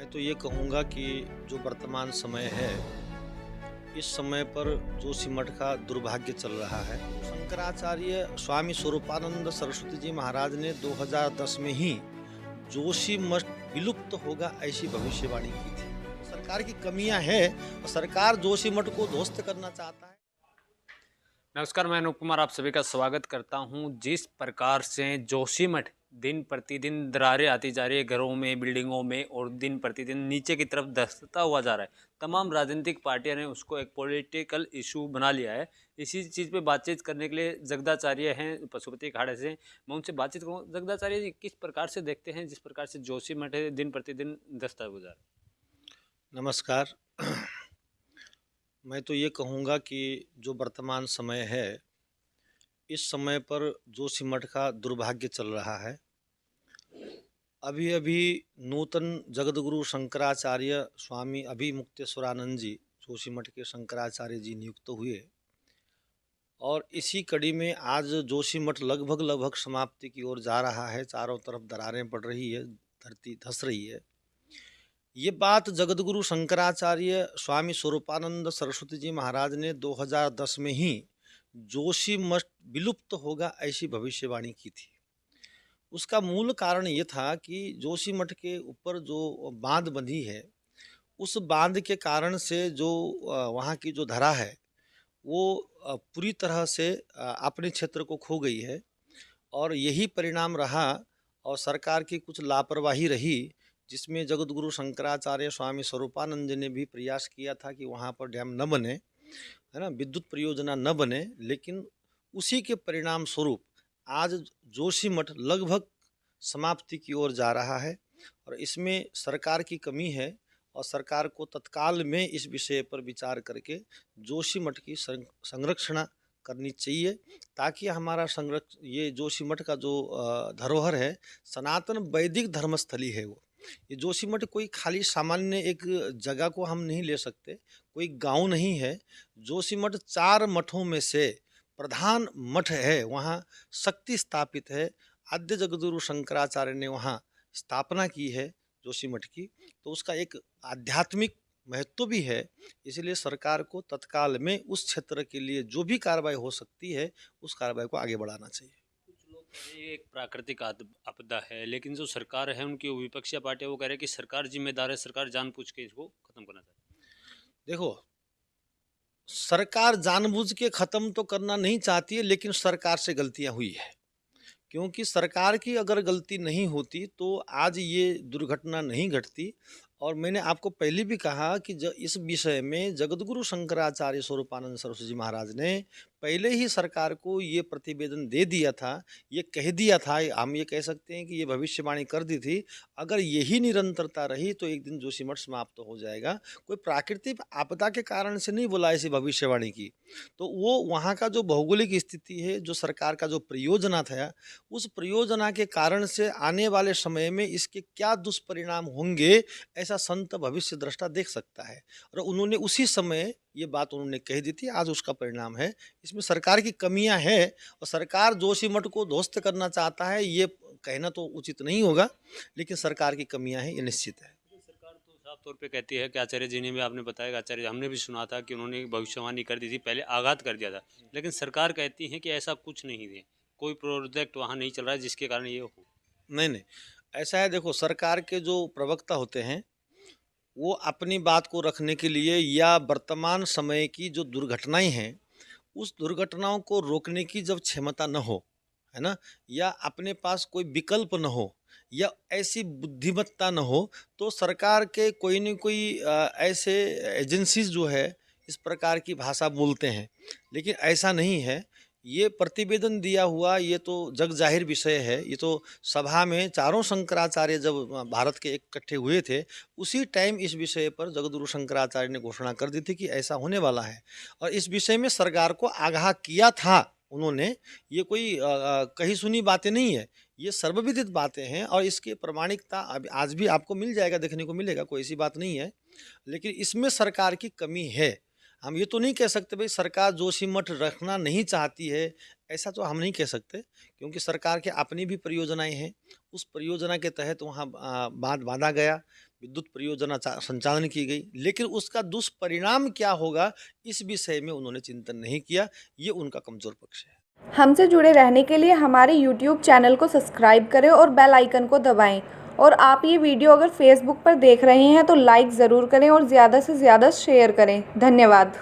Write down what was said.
मैं तो ये कहूँगा कि जो वर्तमान समय है, इस समय पर जोशीमठ का दुर्भाग्य चल रहा है। शंकराचार्य स्वामी स्वरूपानंद सरस्वती जी महाराज ने 2010 में ही जोशीमठ विलुप्त होगा ऐसी भविष्यवाणी की थी। सरकार की कमियां हैं और सरकार जोशीमठ को ध्वस्त करना चाहता है। नमस्कार, मैं अनूप कुमार आप सभी का स्वागत करता हूं। जिस प्रकार से जोशीमठ दिन प्रतिदिन दरारें आती जा रही है घरों में, बिल्डिंगों में, और दिन प्रतिदिन नीचे की तरफ धंसता हुआ जा रहा है। तमाम राजनीतिक पार्टियों ने उसको एक पॉलिटिकल इशू बना लिया है। इसी चीज़ पे बातचीत करने के लिए जगदाचार्य हैं पशुपति अखाड़े से। मैं उनसे बातचीत करूँ। जगदाचार्य जी, किस प्रकार से देखते हैं जिस प्रकार से जोशीमठ है दिन प्रतिदिन धंसता हुआ जा रहा है? नमस्कार। मैं तो ये कहूँगा कि जो वर्तमान समय है, इस समय पर जोशीमठ का दुर्भाग्य चल रहा है। अभी अभी नूतन जगद्गुरु शंकराचार्य स्वामी अभिमुक्तेश्वरानंद जी जोशीमठ के शंकराचार्य जी नियुक्त हुए और इसी कड़ी में आज जोशीमठ लगभग समाप्ति की ओर जा रहा है। चारों तरफ दरारें पड़ रही है, धरती धंस रही है। ये बात जगद्गुरु शंकराचार्य स्वामी स्वरूपानंद सरस्वती जी महाराज ने 2010 में ही जोशीमठ विलुप्त होगा ऐसी भविष्यवाणी की थी। उसका मूल कारण ये था कि जोशीमठ के ऊपर जो बांध बंधी है, उस बांध के कारण से जो वहाँ की जो धरा है, वो पूरी तरह से अपने क्षेत्र को खो गई है और यही परिणाम रहा। और सरकार की कुछ लापरवाही रही, जिसमें जगतगुरु शंकराचार्य स्वामी स्वरूपानंद जी ने भी प्रयास किया था कि वहाँ पर डैम न बने, है ना, विद्युत परियोजना न बने, लेकिन उसी के परिणाम स्वरूप आज जोशीमठ लगभग समाप्ति की ओर जा रहा है। और इसमें सरकार की कमी है और सरकार को तत्काल में इस विषय पर विचार करके जोशीमठ की संरक्षण करनी चाहिए, ताकि हमारा ये जोशीमठ का जो धरोहर है, सनातन वैदिक धर्मस्थली है वो। ये जोशीमठ कोई खाली सामान्य एक जगह को हम नहीं ले सकते, कोई गांव नहीं है। जोशीमठ 4 मठों में से प्रधान मठ है, वहाँ शक्ति स्थापित है। आद्य जगद्गुरु शंकराचार्य ने वहाँ स्थापना की है जोशीमठ की, तो उसका एक आध्यात्मिक महत्व भी है। इसलिए सरकार को तत्काल में उस क्षेत्र के लिए जो भी कार्रवाई हो सकती है, उस कार्रवाई को आगे बढ़ाना चाहिए। कुछ लोग कह रहे हैं ये एक प्राकृतिक आपदा है, लेकिन जो सरकार है उनकी विपक्षी पार्टी वो कह रहे हैं कि सरकार जिम्मेदार है, सरकार जानबूझ के इसको खत्म करना चाहती देखो, सरकार जानबूझ के खत्म तो करना नहीं चाहती है, लेकिन सरकार से गलतियां हुई है। क्योंकि सरकार की अगर गलती नहीं होती तो आज ये दुर्घटना नहीं घटती। और मैंने आपको पहले भी कहा कि इस विषय में जगद्गुरु शंकराचार्य स्वरूपानंद सरस्वती जी महाराज ने पहले ही सरकार को ये प्रतिवेदन दे दिया था, ये कह दिया था, हम ये कह सकते हैं कि ये भविष्यवाणी कर दी थी। अगर यही निरंतरता रही तो एक दिन जोशीमठ समाप्त हो जाएगा। कोई प्राकृतिक आपदा के कारण से नहीं बोला ऐसी भविष्यवाणी की, तो वो वहाँ का जो भौगोलिक स्थिति है, जो सरकार का जो परियोजना था, उस परियोजना के कारण से आने वाले समय में इसके क्या दुष्परिणाम होंगे, ऐसा संत भविष्य दृष्टा देख सकता है। और उन्होंने उसी समय ये बात उन्होंने कह दी थी, आज उसका परिणाम है। इसमें सरकार की कमियां हैं और सरकार जोशीमठ को ध्वस्त करना चाहता है, ये कहना तो उचित नहीं होगा, लेकिन सरकार की कमियां हैं, ये निश्चित है। है। सरकार तो साफ तौर पे कहती है कि आचार्य जी ने भी, आपने बताया कि आचार्य हमने भी सुना था कि उन्होंने भविष्यवाणी कर दी थी, पहले आगाज कर दिया था, लेकिन सरकार कहती है कि ऐसा कुछ नहीं है, कोई प्रोजेक्ट वहाँ नहीं चल रहा है जिसके कारण ये हो। नहीं नहीं, ऐसा है, देखो, सरकार के जो प्रवक्ता होते हैं, वो अपनी बात को रखने के लिए या वर्तमान समय की जो दुर्घटनाएं हैं, उस दुर्घटनाओं को रोकने की जब क्षमता न हो, है ना, या अपने पास कोई विकल्प न हो, या ऐसी बुद्धिमत्ता न हो, तो सरकार के कोई न कोई ऐसे एजेंसीज जो है इस प्रकार की भाषा बोलते हैं। लेकिन ऐसा नहीं है। ये प्रतिवेदन दिया हुआ, ये तो जग जाहिर विषय है। ये तो सभा में चारों शंकराचार्य जब भारत के इकट्ठे हुए थे, उसी टाइम इस विषय पर जगद्गुरु शंकराचार्य ने घोषणा कर दी थी कि ऐसा होने वाला है। और इस विषय में सरकार को आगाह किया था उन्होंने। ये कोई कही सुनी बातें नहीं है, ये सर्वविदित बातें हैं और इसकी प्रमाणिकता अब आज भी आपको मिल जाएगा, देखने को मिलेगा, कोई ऐसी बात नहीं है। लेकिन इसमें सरकार की कमी है। हम ये तो नहीं कह सकते भाई सरकार जोशीमठ रखना नहीं चाहती है, ऐसा तो हम नहीं कह सकते, क्योंकि सरकार की अपनी भी परियोजनाएं हैं। उस परियोजना के तहत वहाँ बांध बांधा गया। विद्युत परियोजना संचालन की गई, लेकिन उसका दुष्परिणाम क्या होगा इस विषय में उन्होंने चिंतन नहीं किया। ये उनका कमजोर पक्ष है। हमसे जुड़े रहने के लिए हमारे YouTube चैनल को सब्सक्राइब करें और बेल आइकन को दबाएं। और आप ये वीडियो अगर फेसबुक पर देख रहे हैं तो लाइक ज़रूर करें और ज़्यादा से ज़्यादा शेयर करें। धन्यवाद।